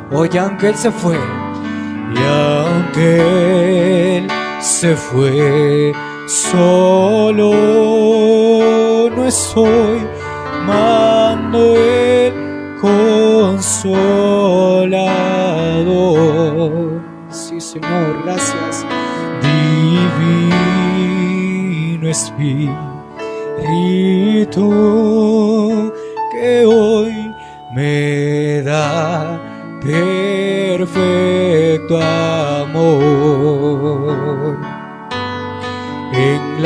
Hoy aunque Él se fue, y aunque Él se fue, solo no estoy, mando el Consolador. Sí, Señor, gracias. Divino Espíritu, que hoy me da perfecto amor. En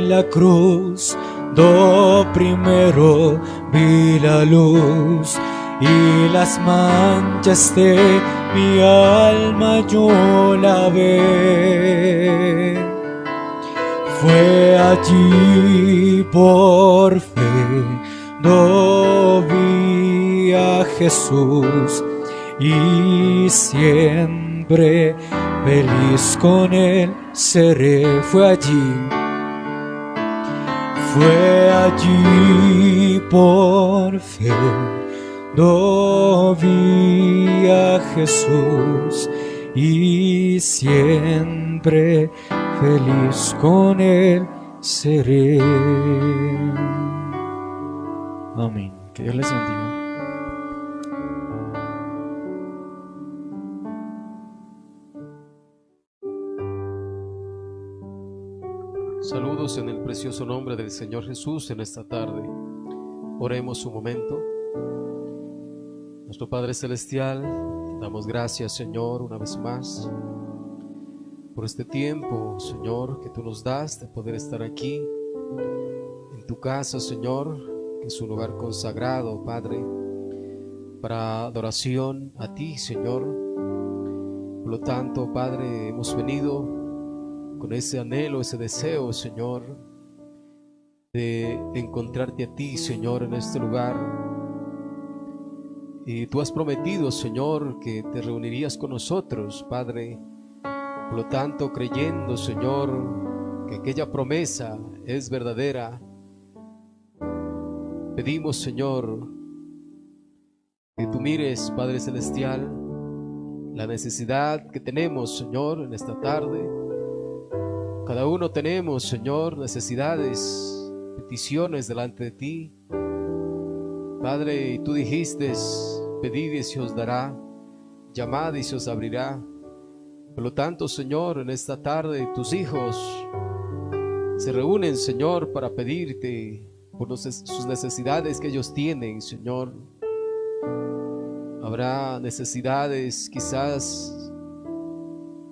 la cruz, do primero vi la luz y las manchas de mi alma yo lavé. Fue allí por fe, do vi a Jesús y siempre feliz con Él seré. Fue allí por fe, do vi a Jesús y siempre feliz con Él seré. Amén. Que Dios les bendiga. Saludos en el precioso nombre del Señor Jesús en esta tarde. Oremos un momento. Nuestro Padre Celestial, te damos gracias, Señor, una vez más por este tiempo, Señor, que tú nos das de poder estar aquí en tu casa, Señor, que es un lugar consagrado, Padre, para adoración a ti, Señor. Por lo tanto, Padre, hemos venido con ese anhelo, ese deseo, Señor, de encontrarte a ti, Señor, en este lugar. Y tú has prometido, Señor, que te reunirías con nosotros, Padre. Por lo tanto, creyendo, Señor, que aquella promesa es verdadera, pedimos, Señor, que tú mires, Padre Celestial, la necesidad que tenemos, Señor, en esta tarde. Cada uno tenemos, Señor, necesidades, peticiones delante de ti. Padre, y tú dijiste, pedid y se os dará, llamad y se os abrirá. Por lo tanto, Señor, en esta tarde tus hijos se reúnen, Señor, para pedirte por sus necesidades que ellos tienen, Señor. Habrá necesidades quizás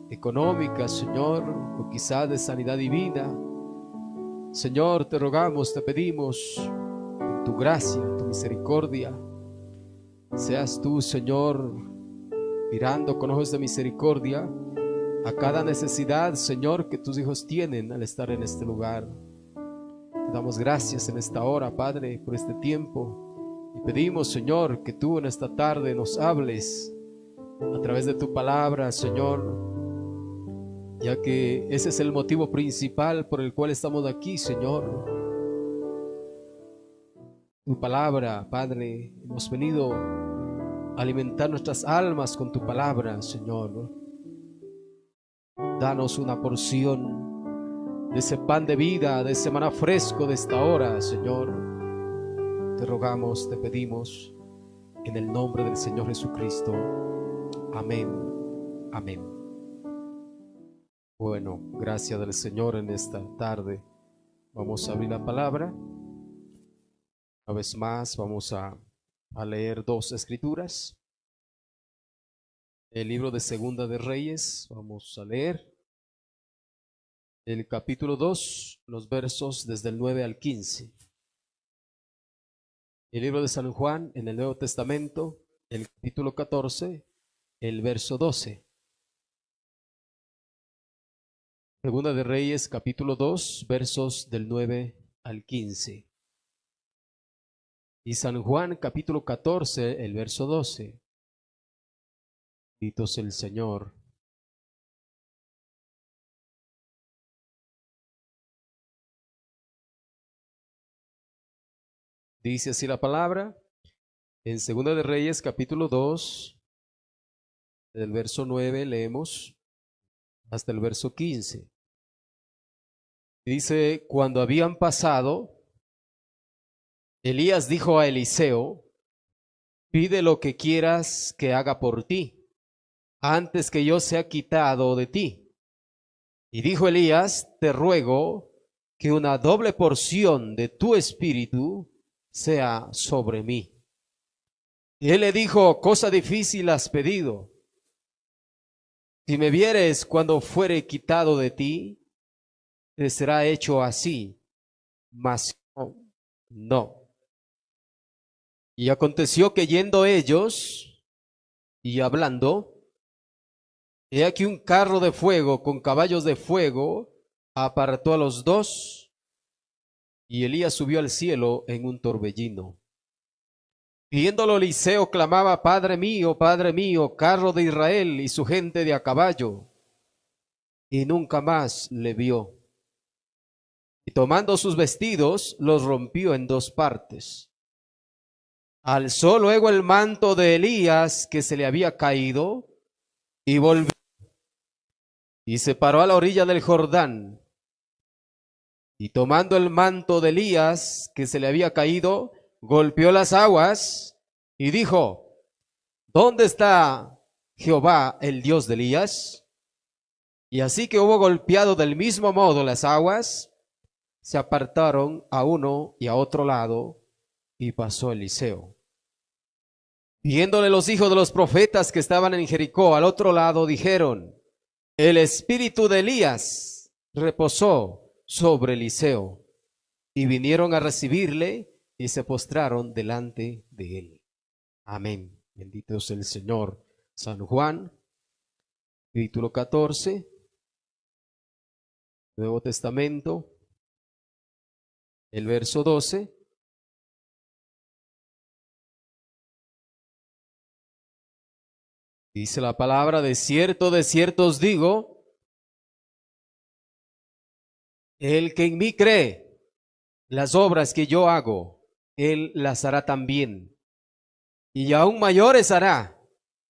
económicas, Señor, o quizás de sanidad divina. Señor, te rogamos, te pedimos, en tu gracia, en tu misericordia, seas tú, Señor, mirando con ojos de misericordia a cada necesidad, Señor, que tus hijos tienen al estar en este lugar. Te damos gracias en esta hora, Padre, por este tiempo, y pedimos, Señor, que tú en esta tarde nos hables a través de tu palabra, Señor, ya que ese es el motivo principal por el cual estamos aquí, Señor. Tu palabra, Padre, hemos venido a alimentar nuestras almas con tu palabra, Señor. Danos una porción de ese pan de vida, de ese maná fresco de esta hora, Señor. Te rogamos, te pedimos, en el nombre del Señor Jesucristo. Amén, amén. Bueno, gracias del Señor en esta tarde. Vamos a abrir la palabra. Una vez más vamos a leer dos escrituras. El libro de Segunda de Reyes, vamos a leer el capítulo 2, los versos desde el 9 al 15. El libro de San Juan en el Nuevo Testamento, el capítulo 14, el verso 12. Segunda de Reyes, capítulo 2, versos del 9 al 15. Y San Juan, capítulo 14, el verso 12. Bendito sea el Señor. Dice así la palabra: En Segunda de Reyes, capítulo 2, del verso 9 leemos hasta el verso 15. Dice, cuando habían pasado, Elías dijo a Eliseo, pide lo que quieras que haga por ti, antes que yo sea quitado de ti. Y dijo Elías, te ruego que una doble porción de tu espíritu sea sobre mí. Y él le dijo, cosa difícil has pedido. Si me vieres cuando fuere quitado de ti, te será hecho así, mas no. Y aconteció que yendo ellos y hablando, he aquí un carro de fuego con caballos de fuego apartó a los dos, y Elías subió al cielo en un torbellino. Viéndolo Eliseo clamaba, Padre mío, carro de Israel y su gente de a caballo. Y nunca más le vio. Y tomando sus vestidos, los rompió en dos partes. Alzó luego el manto de Elías que se le había caído y volvió. Y se paró a la orilla del Jordán. Y tomando el manto de Elías que se le había caído, golpeó las aguas y dijo, ¿dónde está Jehová, el Dios de Elías? Y así que hubo golpeado del mismo modo las aguas, se apartaron a uno y a otro lado, y pasó Eliseo. Viéndole los hijos de los profetas que estaban en Jericó al otro lado, dijeron, el espíritu de Elías reposó sobre Eliseo. Y vinieron a recibirle y se postraron delante de él. Amén. Bendito es el Señor. San Juan, capítulo 14, Nuevo Testamento, el verso 12. Dice la palabra, de cierto os digo, el que en mí cree, las obras que yo hago, él las hará también, y aún mayores hará,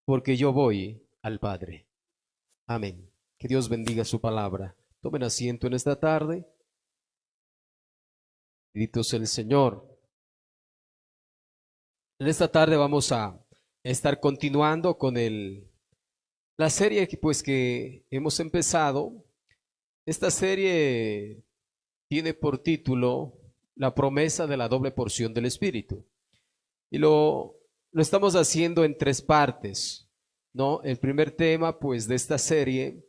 porque yo voy al Padre. Amén. Que Dios bendiga su palabra. Tomen asiento en esta tarde. Bendito sea el Señor. En esta tarde vamos a estar continuando con la serie que hemos empezado. Esta serie tiene por título la promesa de la doble porción del Espíritu. Y lo estamos haciendo en tres partes, ¿no? El primer tema, pues, de esta serie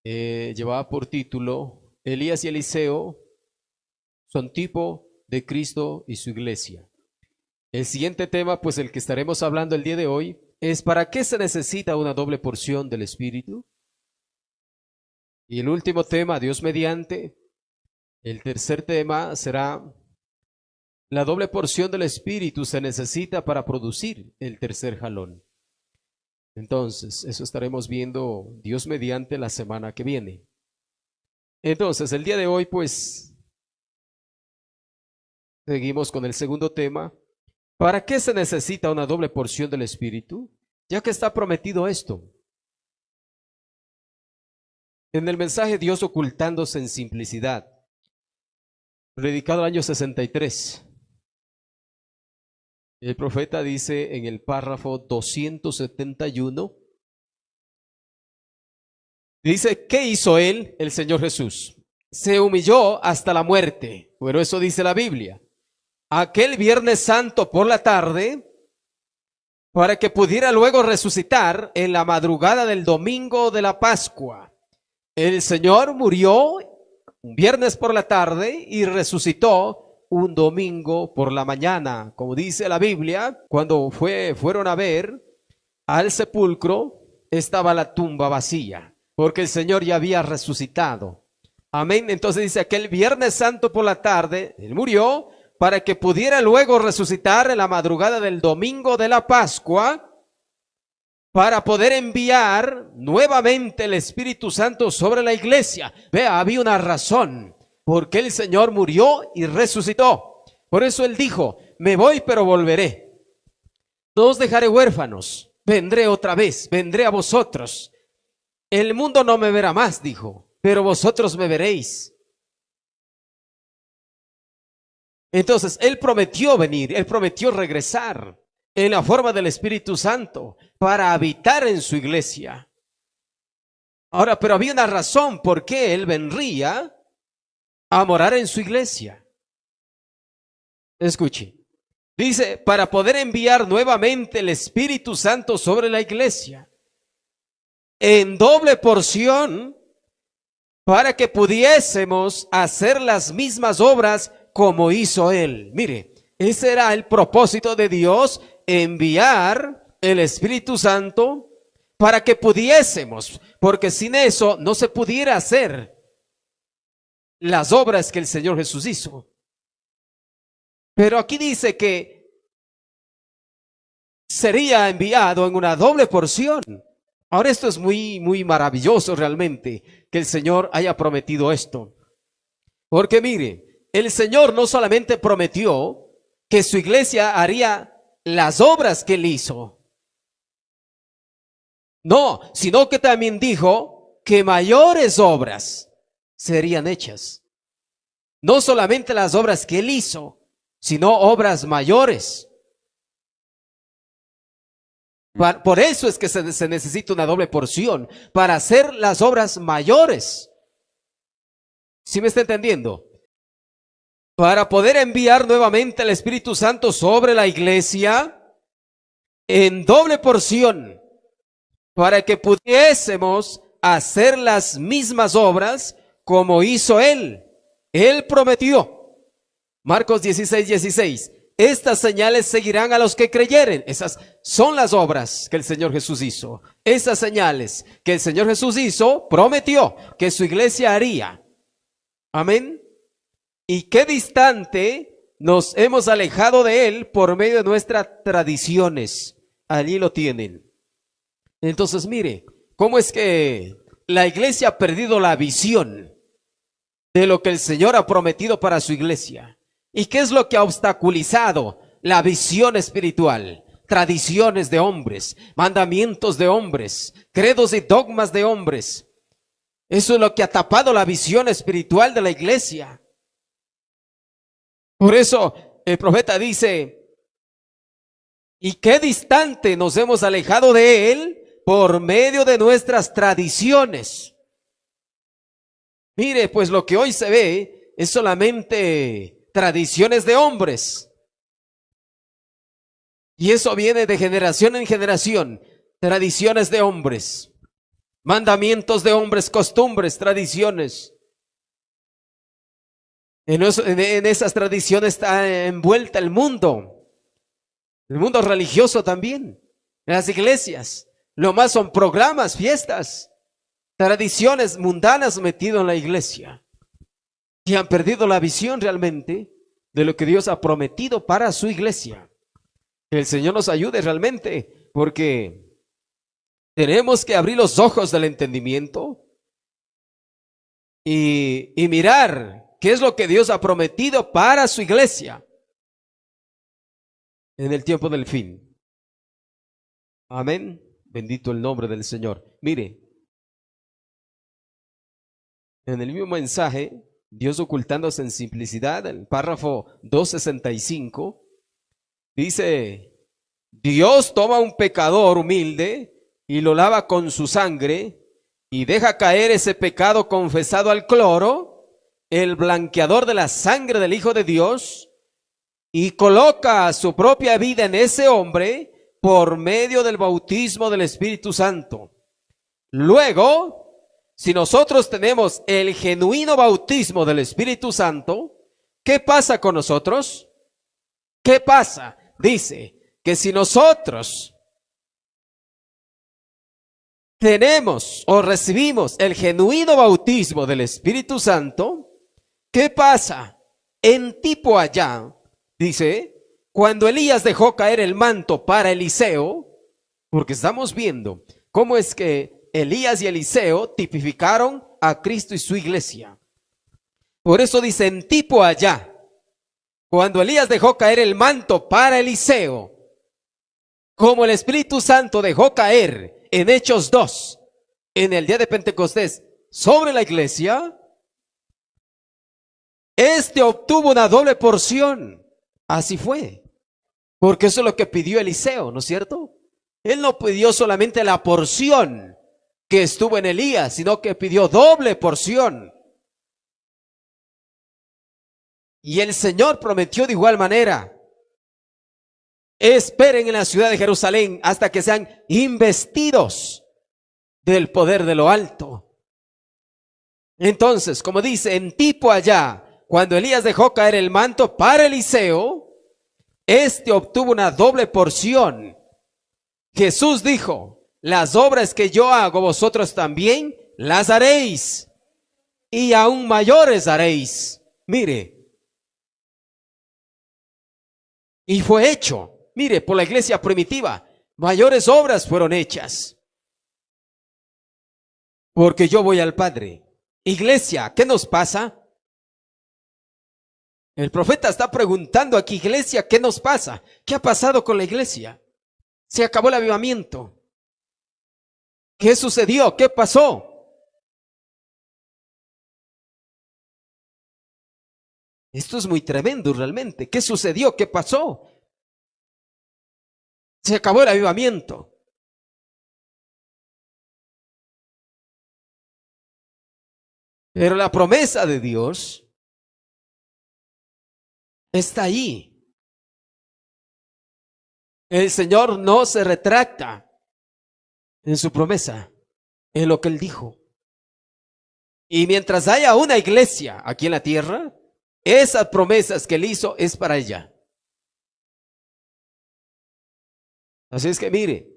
llevaba por título Elías y Eliseo son tipo de Cristo y su iglesia. El siguiente tema, pues el que estaremos hablando el día de hoy, es ¿para qué se necesita una doble porción del Espíritu? Y el último tema, Dios mediante, el tercer tema será la doble porción del Espíritu se necesita para producir el tercer jalón. Entonces, eso estaremos viendo Dios mediante la semana que viene. Entonces, el día de hoy, pues, seguimos con el segundo tema. ¿Para qué se necesita una doble porción del Espíritu? Ya que está prometido esto. En el mensaje Dios ocultándose en simplicidad, predicado el año 63, el profeta dice en el párrafo 271, dice, ¿qué hizo él, el Señor Jesús? Se humilló hasta la muerte. Bueno, eso dice la Biblia. Aquel Viernes Santo por la tarde, para que pudiera luego resucitar en la madrugada del domingo de la Pascua. El Señor murió un viernes por la tarde y resucitó un domingo por la mañana. Como dice la Biblia, cuando fueron a ver al sepulcro, estaba la tumba vacía, porque el Señor ya había resucitado. Amén. Entonces dice, aquel Viernes Santo por la tarde, Él murió para que pudiera luego resucitar en la madrugada del domingo de la Pascua, para poder enviar nuevamente el Espíritu Santo sobre la iglesia. Vea, había una razón, porque el Señor murió y resucitó. Por eso Él dijo, me voy pero volveré. No os dejaré huérfanos, vendré otra vez, vendré a vosotros. El mundo no me verá más, dijo, pero vosotros me veréis. Entonces, Él prometió venir, Él prometió regresar en la forma del Espíritu Santo para habitar en su iglesia. Ahora, pero había una razón por qué Él vendría a morar en su iglesia. Escuche. Dice, para poder enviar nuevamente el Espíritu Santo sobre la iglesia en doble porción para que pudiésemos hacer las mismas obras como hizo Él. Mire, ese era el propósito de Dios, enviar el Espíritu Santo para que pudiésemos, porque sin eso no se pudiera hacer las obras que el Señor Jesús hizo. Pero aquí dice que sería enviado en una doble porción. Ahora esto es muy maravilloso realmente, que el Señor haya prometido esto. Porque mire, el Señor no solamente prometió que su iglesia haría las obras que Él hizo. No, sino que también dijo que mayores obras serían hechas. No solamente las obras que Él hizo, sino obras mayores. Por eso es que se necesita una doble porción, para hacer las obras mayores. ¿Sí me está entendiendo? Para poder enviar nuevamente el Espíritu Santo sobre la iglesia en doble porción, para que pudiésemos hacer las mismas obras como hizo Él. Él prometió. Marcos 16:16. Estas señales seguirán a los que creyeren. Esas son las obras que el Señor Jesús hizo. Esas señales que el Señor Jesús hizo, prometió que su iglesia haría. Amén. Y qué distante nos hemos alejado de Él por medio de nuestras tradiciones. Allí lo tienen. Entonces mire, cómo es que la iglesia ha perdido la visión de lo que el Señor ha prometido para su iglesia. ¿Y qué es lo que ha obstaculizado la visión espiritual? Tradiciones de hombres, mandamientos de hombres, credos y dogmas de hombres. Eso es lo que ha tapado la visión espiritual de la iglesia. Por eso el profeta dice, ¿y qué distante nos hemos alejado de Él por medio de nuestras tradiciones? Mire, pues lo que hoy se ve es solamente tradiciones de hombres. Y eso viene de generación en generación. Tradiciones de hombres, mandamientos de hombres, costumbres, tradiciones. En esas tradiciones está envuelta el mundo religioso también. En las iglesias, lo más son programas, fiestas, tradiciones mundanas metido en la iglesia. Y han perdido la visión realmente de lo que Dios ha prometido para su iglesia. Que el Señor nos ayude realmente, porque tenemos que abrir los ojos del entendimiento y mirar qué es lo que Dios ha prometido para su iglesia en el tiempo del fin. Amén. Bendito el nombre del Señor. Mire, en el mismo mensaje, Dios ocultándose en simplicidad, el párrafo 265, dice, Dios toma un pecador humilde y lo lava con su sangre y deja caer ese pecado confesado al cloro, el blanqueador de la sangre del Hijo de Dios, y coloca su propia vida en ese hombre por medio del bautismo del Espíritu Santo. Luego, si nosotros tenemos el genuino bautismo del Espíritu Santo, ¿qué pasa con nosotros? ¿Qué pasa? Dice que si nosotros tenemos o recibimos el genuino bautismo del Espíritu Santo, ¿qué pasa? En tipo allá, dice, cuando Elías dejó caer el manto para Eliseo, porque estamos viendo cómo es que Elías y Eliseo tipificaron a Cristo y su iglesia. Por eso dice en tipo allá, cuando Elías dejó caer el manto para Eliseo, como el Espíritu Santo dejó caer en Hechos 2, en el día de Pentecostés, sobre la iglesia, este obtuvo una doble porción. Así fue. Porque eso es lo que pidió Eliseo, ¿no es cierto? Él no pidió solamente la porción que estuvo en Elías, sino que pidió doble porción. Y el Señor prometió de igual manera: esperen en la ciudad de Jerusalén hasta que sean investidos del poder de lo alto. Entonces, como dice, en tipo allá, cuando Elías dejó caer el manto para Eliseo, este obtuvo una doble porción. Jesús dijo: las obras que yo hago, vosotros también las haréis, y aún mayores haréis. Mire, y fue hecho, mire, por la iglesia primitiva, mayores obras fueron hechas. Porque yo voy al Padre. Iglesia, ¿qué nos pasa? El profeta está preguntando aquí: iglesia, ¿qué nos pasa? ¿Qué ha pasado con la iglesia? Se acabó el avivamiento. ¿Qué sucedió? ¿Qué pasó? Esto es muy tremendo realmente. ¿Qué sucedió? ¿Qué pasó? Se acabó el avivamiento. Pero la promesa de Dios está ahí. El Señor no se retracta en su promesa, en lo que Él dijo. Y mientras haya una iglesia aquí en la tierra, esas promesas que Él hizo es para ella. Así es que mire,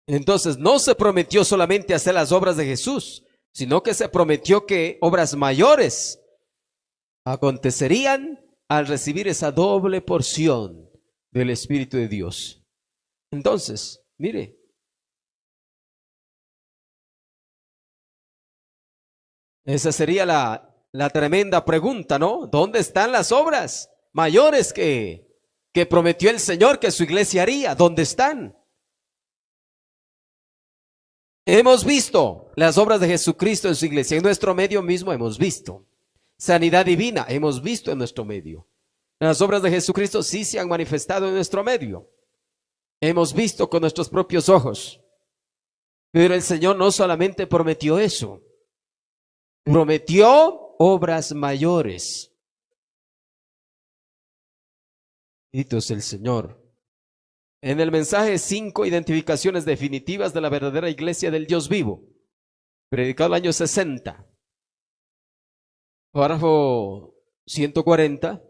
entonces no se prometió solamente hacer las obras de Jesús, sino que se prometió que obras mayores acontecerían al recibir esa doble porción del Espíritu de Dios. Entonces, mire, esa sería la tremenda pregunta, ¿no? ¿Dónde están las obras mayores que prometió el Señor que su iglesia haría? ¿Dónde están? Hemos visto las obras de Jesucristo en su iglesia. En nuestro medio mismo hemos visto sanidad divina, hemos visto en nuestro medio. Las obras de Jesucristo sí se han manifestado en nuestro medio. Hemos visto con nuestros propios ojos. Pero el Señor no solamente prometió eso, prometió obras mayores. Bendito es el Señor. En el mensaje 5 identificaciones definitivas de la verdadera iglesia del Dios vivo, predicado el año 60, párrafo 140,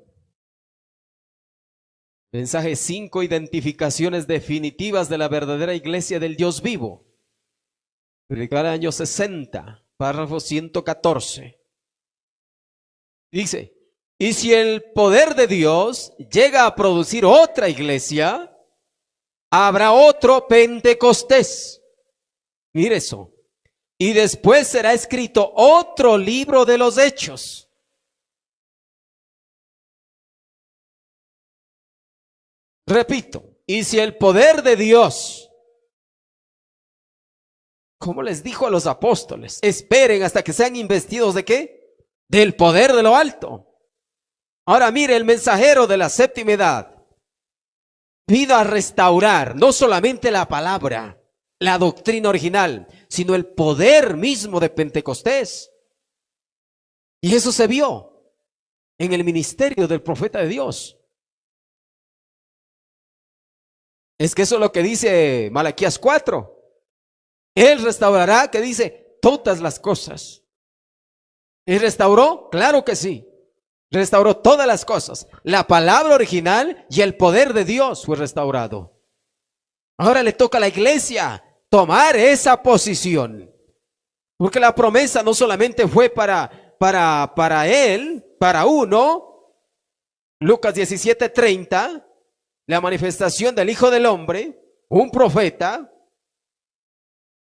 mensaje 5 identificaciones definitivas de la verdadera iglesia del Dios vivo, predicado el año 60, párrafo 114, dice: y si el poder de Dios llega a producir otra iglesia, habrá otro Pentecostés. Mire eso. Y después será escrito otro libro de los hechos. Repito, y si el poder de Dios, como les dijo a los apóstoles, esperen hasta que sean investidos ¿de qué? Del poder de lo alto. Ahora mire, el mensajero de la séptima edad vino a restaurar no solamente la palabra, la doctrina original, sino el poder mismo de Pentecostés. Y eso se vio en el ministerio del profeta de Dios. Es que eso es lo que dice Malaquías 4. Él restaurará, que dice, todas las cosas. ¿Y restauró? Claro que sí. Restauró todas las cosas. La palabra original y el poder de Dios fue restaurado. Ahora le toca a la iglesia tomar esa posición. Porque la promesa no solamente fue para él, para uno. Lucas 17:30, la manifestación del Hijo del Hombre, un profeta,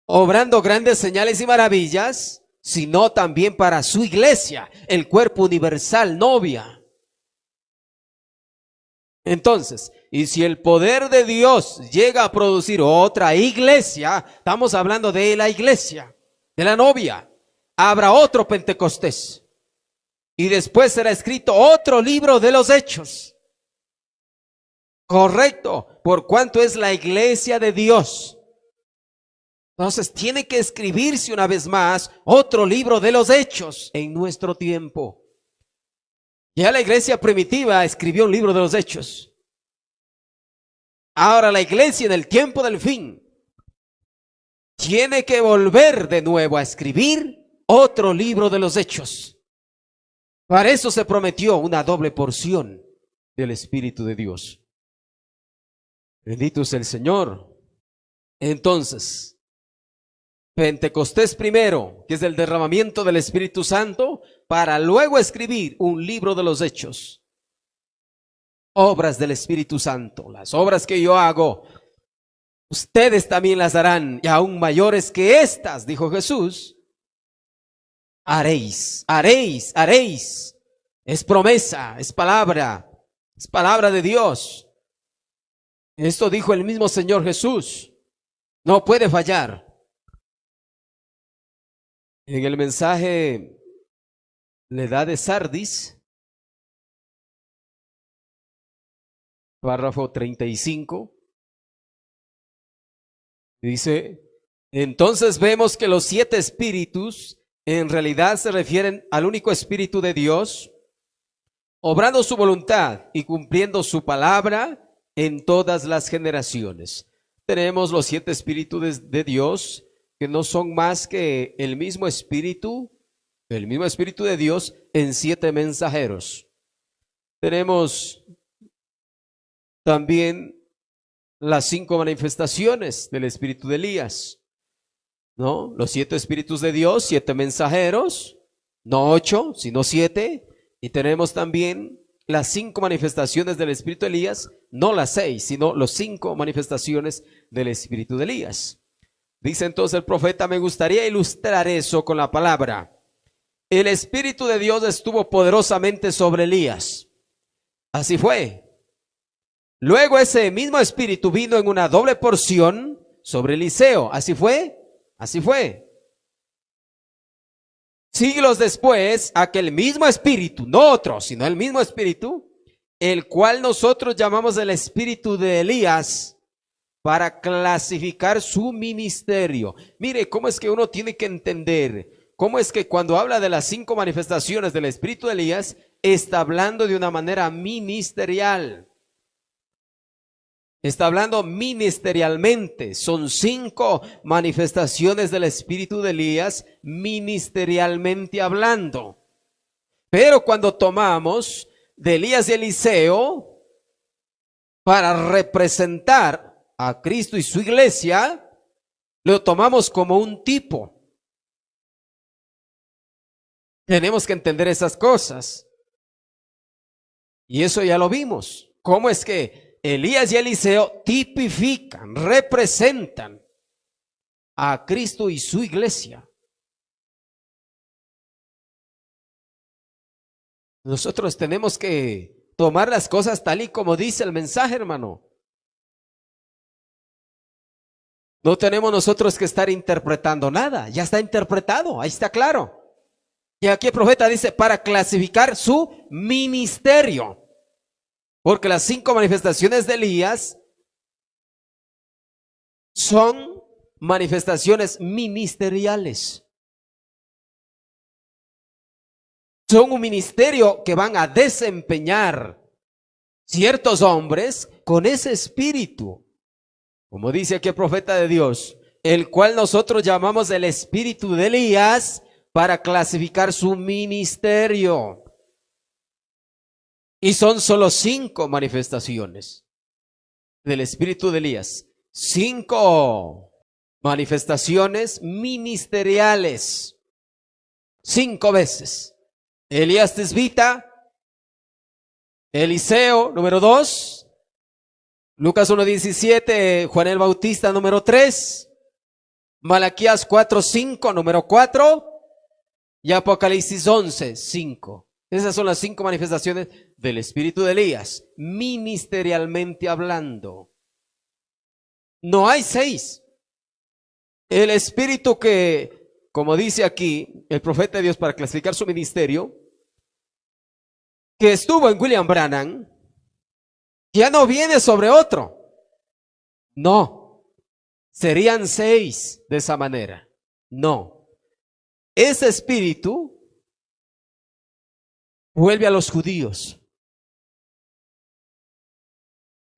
obrando grandes señales y maravillas, sino también para su iglesia, el cuerpo universal, novia. Entonces, y si el poder de Dios llega a producir otra iglesia, estamos hablando de la iglesia, de la novia, habrá otro Pentecostés. Y después será escrito otro libro de los Hechos. Correcto, por cuanto es la iglesia de Dios. Entonces tiene que escribirse una vez más otro libro de los Hechos en nuestro tiempo. Ya la iglesia primitiva escribió un libro de los Hechos. Ahora la iglesia en el tiempo del fin tiene que volver de nuevo a escribir otro libro de los Hechos. Para eso se prometió una doble porción del Espíritu de Dios. Bendito es el Señor. Entonces, Pentecostés primero, que es el derramamiento del Espíritu Santo, para luego escribir un libro de los Hechos. Obras del Espíritu Santo, las obras que yo hago, ustedes también las harán, y aún mayores que estas, dijo Jesús. Haréis, haréis, haréis. Es promesa, es palabra de Dios. Esto dijo el mismo Señor Jesús. No puede fallar. En el mensaje, la edad de Sardis, párrafo 35, dice: entonces vemos que los 7 espíritus en realidad se refieren al único Espíritu de Dios, obrando su voluntad y cumpliendo su palabra en todas las generaciones. Tenemos los 7 espíritus de Dios, que no son más que el mismo Espíritu de Dios en 7 mensajeros. Tenemos también las 5 manifestaciones del Espíritu de Elías, ¿no? Los 7 espíritus de Dios, 7 mensajeros, no 8, sino 7. Y tenemos también las 5 manifestaciones del Espíritu de Elías, no las 6, sino los 5 manifestaciones del Espíritu de Elías. Dice entonces el profeta: me gustaría ilustrar eso con la palabra. El Espíritu de Dios estuvo poderosamente sobre Elías. Así fue. Luego ese mismo Espíritu vino en una doble porción sobre Eliseo. Así fue. Así fue. Siglos después, aquel mismo Espíritu, no otro, sino el mismo Espíritu, el cual nosotros llamamos el Espíritu de Elías, para clasificar su ministerio. Mire cómo es que uno tiene que entender, cómo es que cuando habla de las 5 manifestaciones del Espíritu de Elías, está hablando de una manera ministerial. Está hablando ministerialmente. Son 5 manifestaciones del Espíritu de Elías, ministerialmente hablando. Pero cuando tomamos de Elías y Eliseo para representar a Cristo y su iglesia, lo tomamos como un tipo. Tenemos que entender esas cosas. Y eso ya lo vimos. ¿Cómo es que Elías y Eliseo tipifican, representan a Cristo y su iglesia? Nosotros tenemos que tomar las cosas tal y como dice el mensaje, hermano. No tenemos nosotros que estar interpretando nada, ya está interpretado, ahí está claro. Y aquí el profeta dice: para clasificar su ministerio. Porque las 5 manifestaciones de Elías son manifestaciones ministeriales. Son un ministerio que van a desempeñar ciertos hombres con ese espíritu. Como dice aquí el profeta de Dios, el cual nosotros llamamos el Espíritu de Elías, para clasificar su ministerio. Y son solo 5 manifestaciones del Espíritu de Elías. 5 manifestaciones ministeriales. 5 veces. Elías Tisbita, Eliseo, número 2. Lucas 1:17, Juan el Bautista, número 3. Malaquías 4:5, número 4. Y Apocalipsis 11:5. Esas son las 5 manifestaciones del espíritu de Elías, ministerialmente hablando. No hay 6. El espíritu que, como dice aquí el profeta de Dios para clasificar su ministerio, que estuvo en William Branham, ya no viene sobre otro. No, serían 6 de esa manera. No, ese espíritu vuelve a los judíos.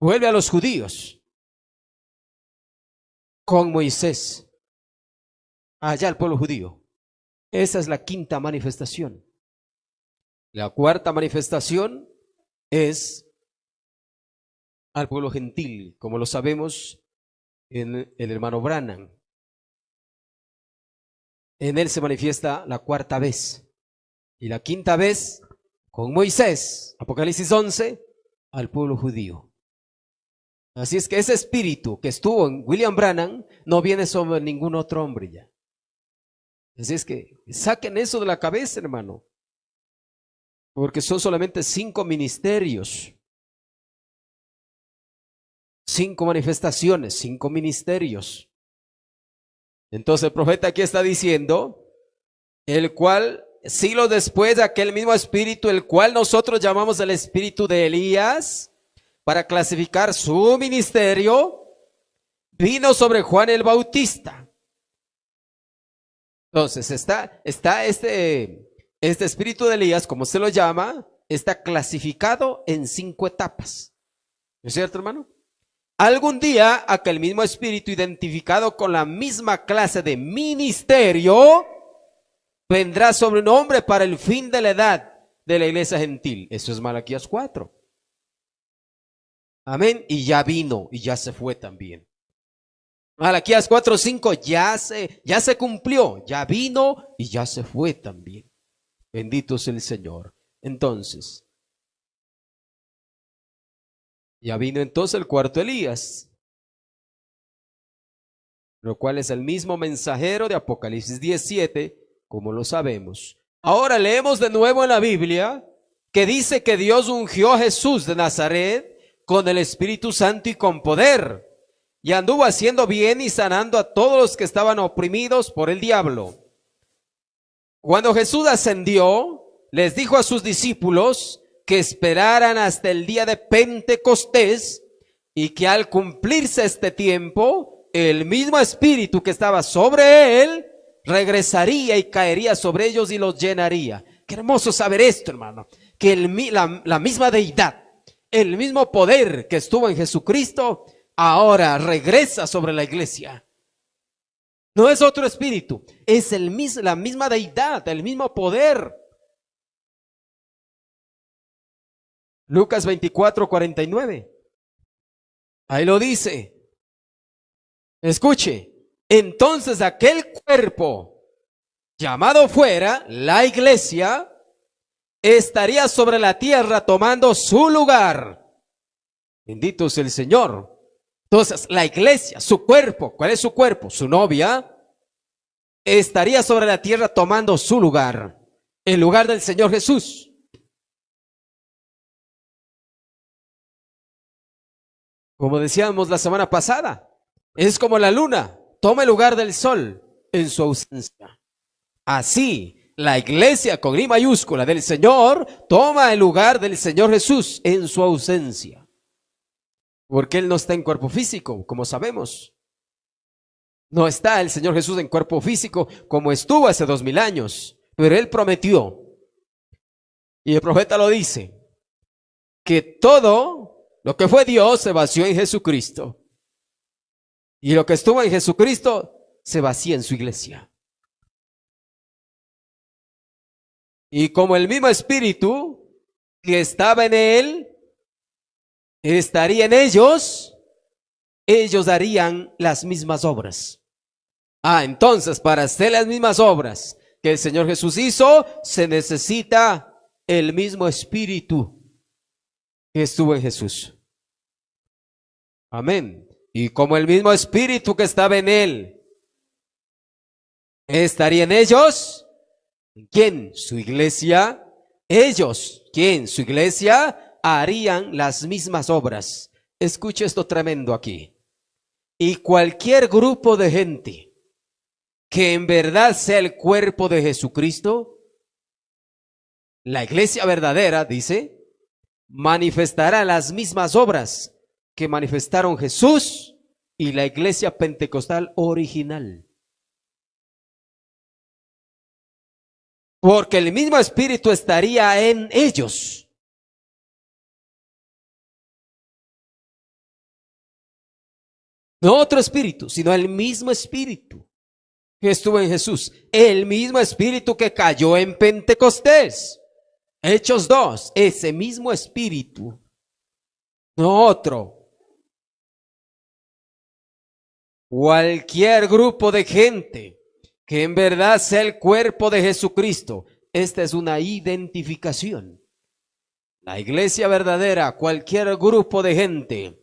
Vuelve a los judíos con Moisés, allá al pueblo judío. Esa es la 5ª manifestación. La 4ª manifestación es al pueblo gentil, como lo sabemos en el hermano Branham. En él se manifiesta la 4ª vez. Y la 5ª vez con Moisés, Apocalipsis 11, al pueblo judío. Así es que ese espíritu que estuvo en William Branham no viene sobre ningún otro hombre ya. Así es que saquen eso de la cabeza, hermano. Porque son solamente 5 ministerios. 5 manifestaciones, 5 ministerios. Entonces el profeta aquí está diciendo, el cual, siglo después de aquel mismo espíritu, el cual nosotros llamamos el espíritu de Elías, para clasificar su ministerio, vino sobre Juan el Bautista. Entonces está este espíritu de Elías, como se lo llama, está clasificado en 5 etapas. ¿No es cierto, hermano? Algún día aquel mismo espíritu, identificado con la misma clase de ministerio, vendrá sobre un hombre para el fin de la edad de la iglesia gentil. Eso es Malaquías 4. Amén. Y ya vino y ya se fue también. Malaquías 4:5 ya se cumplió, ya vino y ya se fue también. Bendito sea el Señor. Entonces, ya vino entonces el 4º Elías, lo cual es el mismo mensajero de Apocalipsis 17, como lo sabemos. Ahora leemos de nuevo en la Biblia que dice que Dios ungió a Jesús de Nazaret con el Espíritu Santo y con poder, y anduvo haciendo bien y sanando a todos los que estaban oprimidos por el diablo. Cuando Jesús ascendió, les dijo a sus discípulos que esperaran hasta el día de Pentecostés, y que al cumplirse este tiempo, el mismo Espíritu que estaba sobre él regresaría y caería sobre ellos y los llenaría. Qué hermoso saber esto, hermano, que la misma deidad, el mismo poder que estuvo en Jesucristo, ahora regresa sobre la iglesia. No es otro espíritu, es la misma deidad, el mismo poder. Lucas 24:49. Ahí lo dice. Escuche. Entonces aquel cuerpo llamado fuera, la iglesia, estaría sobre la tierra tomando su lugar. Bendito sea el Señor. Entonces la iglesia, su cuerpo, ¿cuál es su cuerpo? Su novia, estaría sobre la tierra tomando su lugar, el lugar del Señor Jesús. Como decíamos la semana pasada, es como la luna, toma el lugar del sol en su ausencia. Así, la iglesia con I mayúscula del Señor toma el lugar del Señor Jesús en su ausencia. Porque Él no está en cuerpo físico, como sabemos. No está el Señor Jesús en cuerpo físico como estuvo hace 2000 años. Pero Él prometió, y el profeta lo dice, que todo lo que fue Dios se vació en Jesucristo. Y lo que estuvo en Jesucristo se vacía en su iglesia. Y como el mismo Espíritu que estaba en Él estaría en ellos, ellos harían las mismas obras. Entonces, para hacer las mismas obras que el Señor Jesús hizo, se necesita el mismo Espíritu que estuvo en Jesús. Amén. Y como el mismo Espíritu que estaba en Él estaría en ellos, ¿en quién? Su iglesia. ellos, ¿quién? Su iglesia, harían las mismas obras. Escuche esto tremendo aquí. Y cualquier grupo de gente que en verdad sea el cuerpo de Jesucristo, la iglesia verdadera, dice, manifestará las mismas obras que manifestaron Jesús y la iglesia pentecostal original. Porque el mismo Espíritu estaría en ellos. No otro espíritu, sino el mismo Espíritu que estuvo en Jesús. El mismo Espíritu que cayó en Pentecostés. Hechos 2, ese mismo Espíritu, no otro. Cualquier grupo de gente que en verdad sea el cuerpo de Jesucristo, esta es una identificación. La iglesia verdadera, cualquier grupo de gente,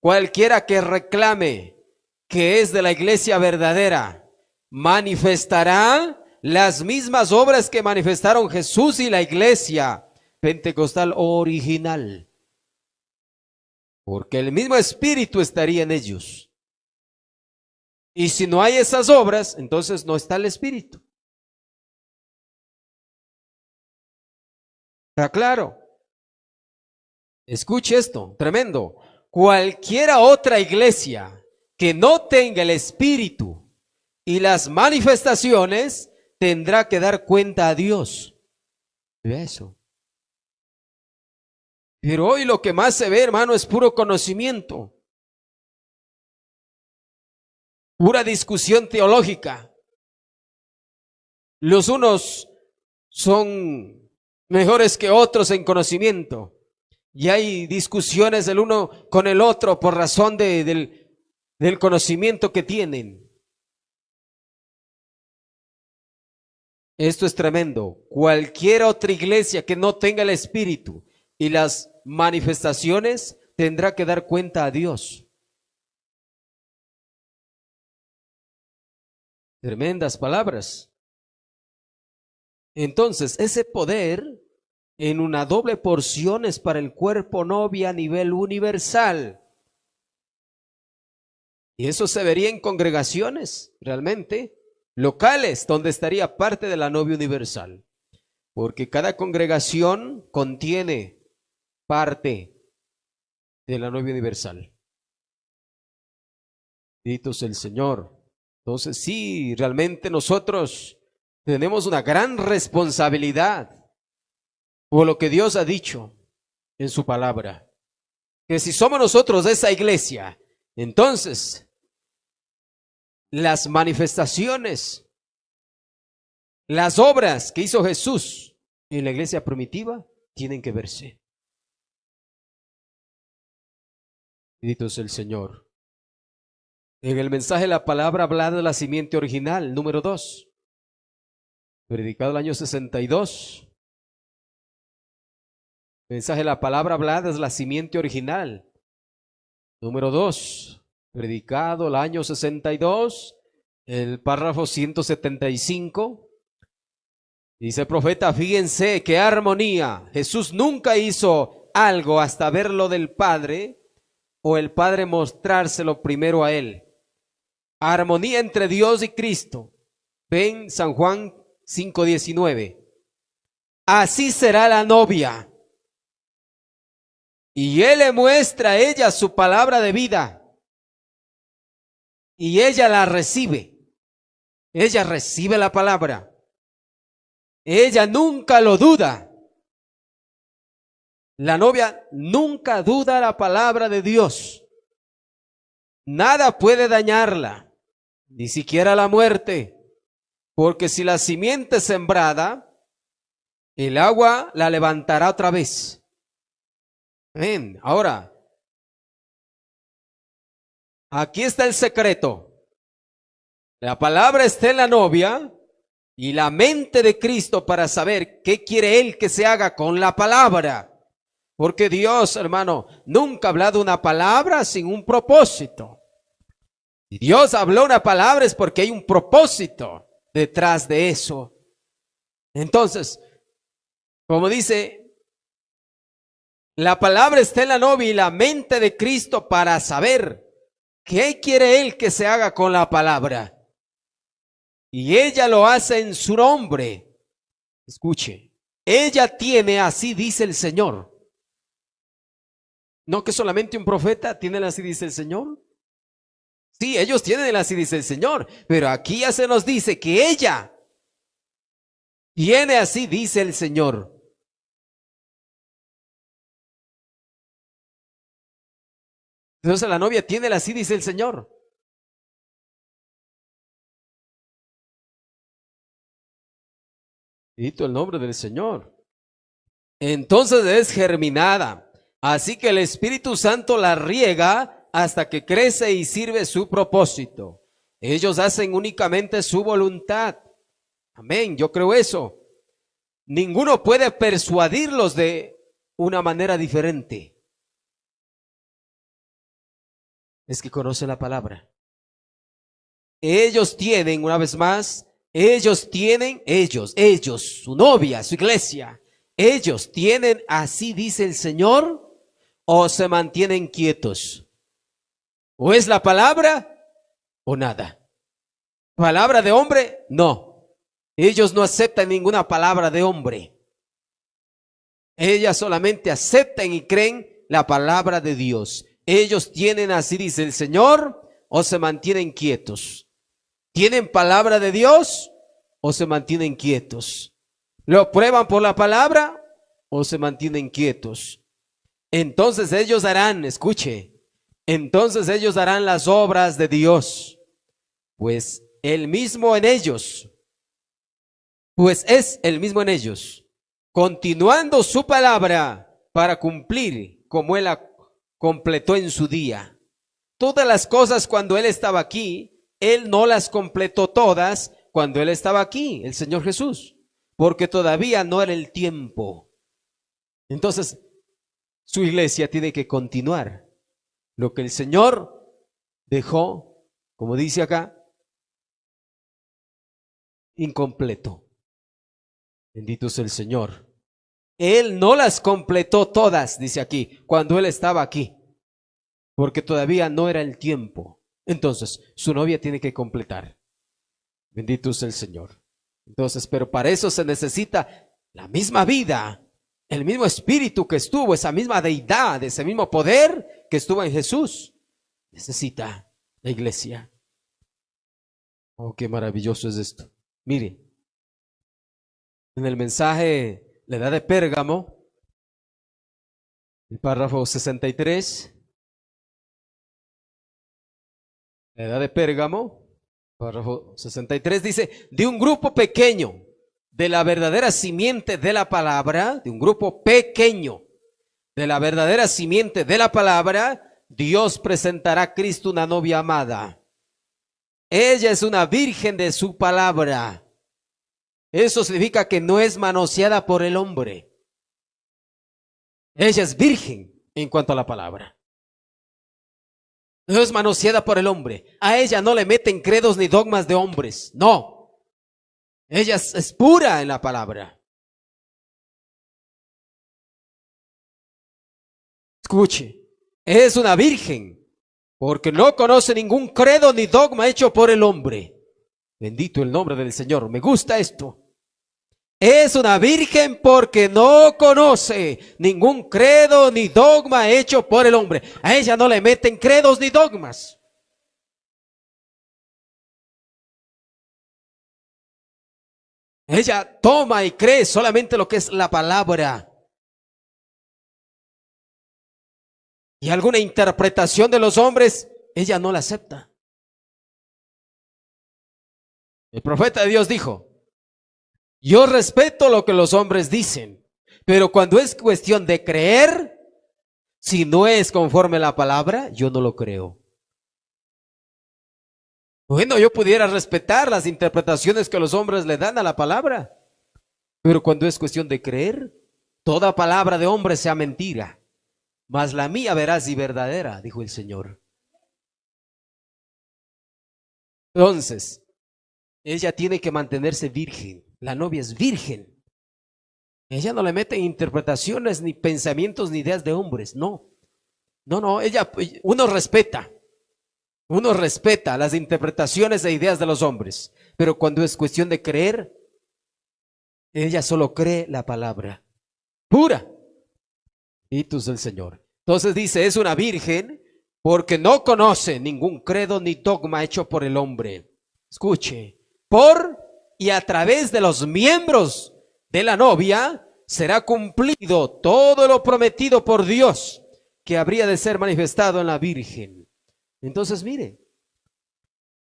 cualquiera que reclame que es de la iglesia verdadera, manifestará las mismas obras que manifestaron Jesús y la iglesia pentecostal original. Porque el mismo Espíritu estaría en ellos. Y si no hay esas obras, entonces no está el Espíritu. ¿Está claro? Escuche esto, tremendo. Cualquiera otra iglesia que no tenga el Espíritu y las manifestaciones tendrá que dar cuenta a Dios de eso. Pero hoy lo que más se ve, hermano, es puro conocimiento. Pura discusión teológica. Los unos son mejores que otros en conocimiento. Y hay discusiones del uno con el otro por razón del conocimiento que tienen. Esto es tremendo. Cualquier otra iglesia que no tenga el Espíritu y las manifestaciones tendrá que dar cuenta a Dios. Tremendas palabras. Entonces, ese poder en una doble porción es para el cuerpo novia a nivel universal. Y eso se vería en congregaciones, realmente, locales, donde estaría parte de la novia universal. Porque cada congregación contiene parte de la novia universal. Bendito sea el Señor. Entonces sí, realmente nosotros tenemos una gran responsabilidad por lo que Dios ha dicho en su palabra. Que si somos nosotros de esa iglesia, entonces las manifestaciones, las obras que hizo Jesús en la iglesia primitiva tienen que verse. Bendito es el Señor. En el mensaje de la palabra hablada de la simiente original, número 2, predicado el año 62. Mensaje de la palabra hablada es la simiente original, número 2, predicado el año 62, el párrafo 175. Dice el profeta, fíjense qué armonía. Jesús nunca hizo algo hasta verlo del Padre o el Padre mostrárselo primero a él. Armonía entre Dios y Cristo. Ven San Juan 5:19. Así será la novia. Y él le muestra a ella su palabra de vida. Y ella la recibe. Ella recibe la palabra. Ella nunca lo duda. La novia nunca duda la palabra de Dios. Nada puede dañarla. Ni siquiera la muerte, porque si la simiente es sembrada, el agua la levantará otra vez. Amén. Ahora, aquí está el secreto. La palabra está en la novia y la mente de Cristo para saber qué quiere Él que se haga con la palabra. Porque Dios, hermano, nunca ha hablado una palabra sin un propósito. Si Dios habló una palabra es porque hay un propósito detrás de eso. Entonces, Como dice, la palabra está en la novia y la mente de Cristo para saber qué quiere Él que se haga con la palabra. Y ella lo hace en su nombre. Escuche, ella tiene, así dice el Señor. No que solamente un profeta tiene, así dice el Señor. Sí, ellos tienen, así dice el Señor. Pero aquí ya se nos dice que ella tiene, así dice el Señor. Entonces la novia tiene, así dice el Señor. Bendito el nombre del Señor. Entonces es germinada. Así que el Espíritu Santo la riega hasta que crece y sirve su propósito. Ellos hacen únicamente su voluntad. Amén, yo creo eso. Ninguno puede persuadirlos de una manera diferente. Es que conoce la palabra. Ellos tienen, una vez más, ellos, su novia, su iglesia, ellos tienen, así dice el Señor, o se mantienen quietos. O es la palabra o nada. Palabra de hombre, no. Ellos no aceptan ninguna palabra de hombre. Ellas solamente aceptan y creen la palabra de Dios. Ellos tienen, así dice el Señor, o se mantienen quietos. ¿Tienen palabra de Dios o se mantienen quietos? ¿Lo prueban por la palabra o se mantienen quietos? Entonces ellos harán, escuche, entonces ellos harán las obras de Dios, pues Él mismo en ellos, pues es el mismo en ellos, continuando su palabra para cumplir como Él la completó en su día. Todas las cosas cuando Él estaba aquí, Él no las completó todas cuando Él estaba aquí, el Señor Jesús, porque todavía no era el tiempo. Entonces, su iglesia tiene que continuar lo que el Señor dejó, como dice acá, incompleto. Bendito es el Señor. Él no las completó todas, dice aquí, cuando Él estaba aquí, porque todavía no era el tiempo. Entonces, su novia tiene que completar. Bendito es el Señor. Entonces, pero para eso se necesita la misma vida, el mismo espíritu que estuvo, esa misma deidad, ese mismo poder que estuvo en Jesús. Necesita la iglesia. Oh, qué maravilloso es esto. Mire, en el mensaje, la edad de Pérgamo, el párrafo 63, la edad de Pérgamo, párrafo 63 dice, de un grupo pequeño, de la verdadera simiente de la palabra, de un grupo pequeño, de la verdadera simiente de la palabra, Dios presentará a Cristo una novia amada. Ella es una virgen de su palabra. Eso significa que no es manoseada por el hombre. Ella es virgen en cuanto a la palabra. No es manoseada por el hombre. A ella no le meten credos ni dogmas de hombres. No. Ella es pura en la palabra. Escuche. Es una virgen porque no conoce ningún credo ni dogma hecho por el hombre. Bendito el nombre del Señor. Me gusta esto. Es una virgen porque no conoce ningún credo ni dogma hecho por el hombre. A ella no le meten credos ni dogmas. Ella toma y cree solamente lo que es la palabra. Y alguna interpretación de los hombres, ella no la acepta. El profeta de Dios dijo, yo respeto lo que los hombres dicen, pero cuando es cuestión de creer, si no es conforme a la palabra, yo no lo creo. Bueno, yo pudiera respetar las interpretaciones que los hombres le dan a la palabra, pero cuando es cuestión de creer, toda palabra de hombre sea mentira, mas la mía veraz y verdadera, dijo el Señor. Entonces, ella tiene que mantenerse virgen. La novia es virgen. Ella no le mete interpretaciones, ni pensamientos, ni ideas de hombres, no. No, uno respeta las interpretaciones e ideas de los hombres, pero cuando es cuestión de creer, ella solo cree la palabra pura. Bendito sea el Señor. Entonces dice, es una virgen porque no conoce ningún credo ni dogma hecho por el hombre. Escuche, por y a través de los miembros de la novia será cumplido todo lo prometido por Dios que habría de ser manifestado en la virgen. Entonces mire,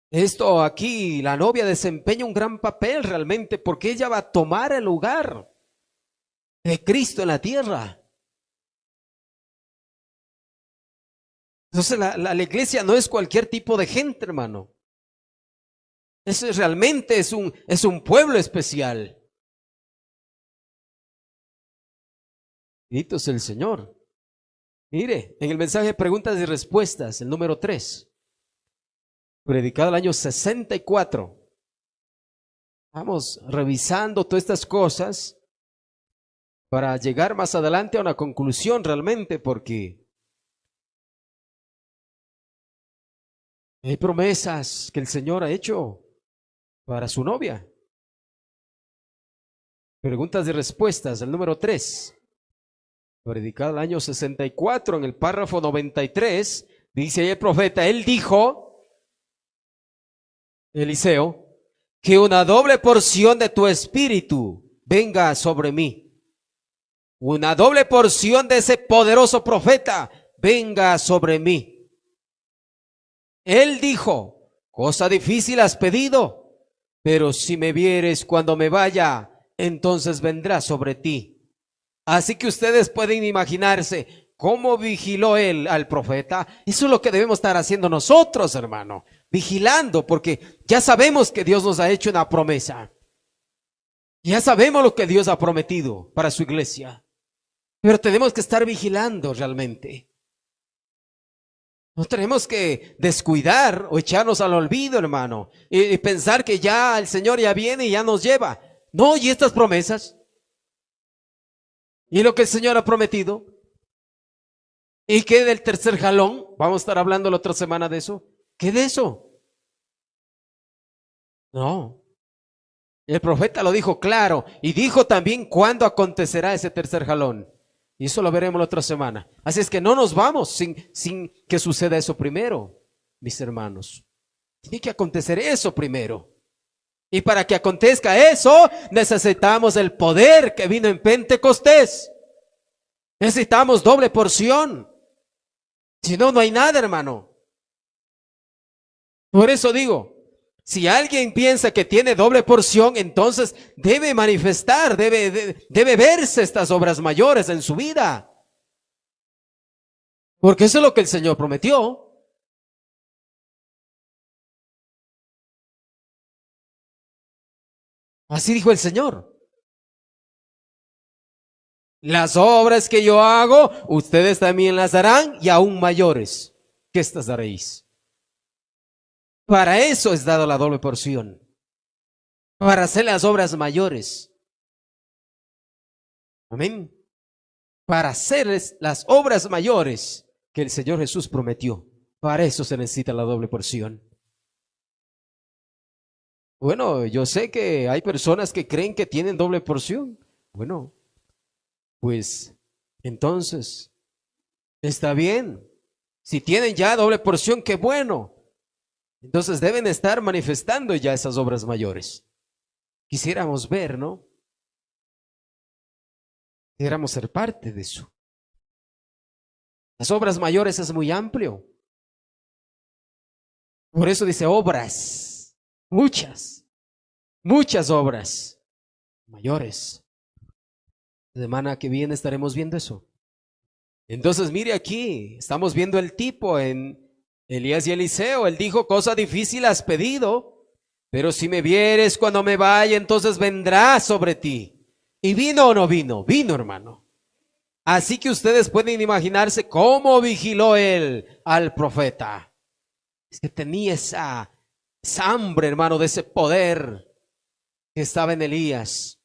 esto aquí, la novia desempeña un gran papel realmente porque ella va a tomar el lugar de Cristo en la tierra. Entonces la iglesia no es cualquier tipo de gente, hermano. Realmente es un pueblo especial. Bendito es el Señor. Mire, en el mensaje de preguntas y respuestas, el número 3, predicado el año 64. Vamos revisando todas estas cosas para llegar más adelante a una conclusión realmente, porque hay promesas que el Señor ha hecho para su novia. Preguntas y respuestas, el número 3. Predicado el año 64, en el párrafo 93, dice ahí el profeta, él dijo, Eliseo, que una doble porción de tu espíritu venga sobre mí. Una doble porción de ese poderoso profeta venga sobre mí. Él dijo, cosa difícil has pedido, pero si me vieres cuando me vaya, entonces vendrá sobre ti. Así que ustedes pueden imaginarse cómo vigiló él al profeta. Eso es lo que debemos estar haciendo nosotros, hermano. Vigilando, porque ya sabemos que Dios nos ha hecho una promesa. Ya sabemos lo que Dios ha prometido para su iglesia. Pero tenemos que estar vigilando realmente. No tenemos que descuidar o echarnos al olvido, hermano. Y pensar que ya el Señor ya viene y ya nos lleva. No, y estas promesas. Y lo que el Señor ha prometido. ¿Y qué del tercer jalón? Vamos a estar hablando la otra semana de eso. ¿Qué de eso? No. El profeta lo dijo claro. Y dijo también cuándo acontecerá ese tercer jalón. Y eso lo veremos la otra semana. Así es que no nos vamos sin que suceda eso primero, mis hermanos. Tiene que acontecer eso primero. Y para que acontezca eso, necesitamos el poder que vino en Pentecostés. Necesitamos doble porción. Si no, no hay nada, hermano. Por eso digo, si alguien piensa que tiene doble porción, entonces debe manifestar, debe verse estas obras mayores en su vida. Porque eso es lo que el Señor prometió. Así dijo el Señor. Las obras que yo hago, ustedes también las harán y aún mayores que estas haréis. Para eso es dado la doble porción. Para hacer las obras mayores. Amén. Para hacer las obras mayores que el Señor Jesús prometió. Para eso se necesita la doble porción. Bueno, yo sé que hay personas que creen que tienen doble porción. Bueno, pues entonces está bien. Si tienen ya doble porción, qué bueno. Entonces deben estar manifestando ya esas obras mayores. Quisiéramos ver, ¿no? Quisiéramos ser parte de eso. Las obras mayores es muy amplio. Por eso dice obras. Muchas obras mayores. La semana que viene estaremos viendo eso. Entonces mire aquí, estamos viendo el tipo en Elías y Eliseo. Él dijo, cosa difícil has pedido, pero si me vieres cuando me vaya, entonces vendrá sobre ti. ¿Y vino o no vino? Vino, hermano. Así que ustedes pueden imaginarse cómo vigiló él al profeta. Es que tenía esa hambre, hermano, de ese poder que estaba en Elías.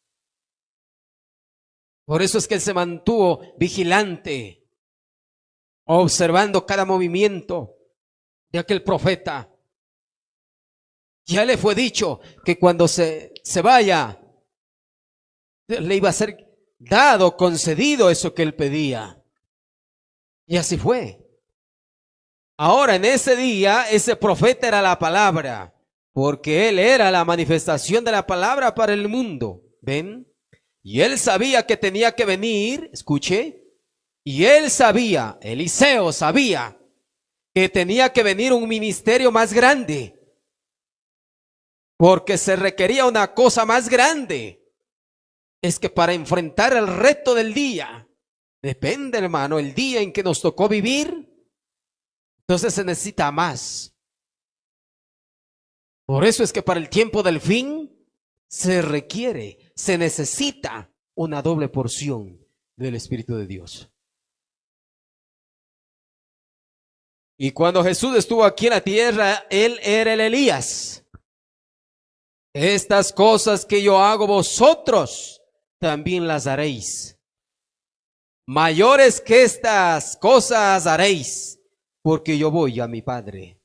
Por eso es que él se mantuvo vigilante, observando cada movimiento de aquel profeta. Ya le fue dicho que cuando se vaya, le iba a ser dado, concedido eso que él pedía. Y así fue. Ahora, en ese día, ese profeta era la palabra, porque él era la manifestación de la palabra para el mundo. ¿Ven? Y él sabía que tenía que venir, escuche, y él sabía, Eliseo sabía, que tenía que venir un ministerio más grande, porque se requería una cosa más grande. Es que para enfrentar el reto del día, depende, hermano, el día en que nos tocó vivir, entonces se necesita más. Por eso es que para el tiempo del fin se requiere, se necesita una doble porción del Espíritu de Dios. Y cuando Jesús estuvo aquí en la tierra, él era el Elías. Estas cosas que yo hago, vosotros también las haréis. Mayores que estas cosas haréis, porque yo voy a mi Padre.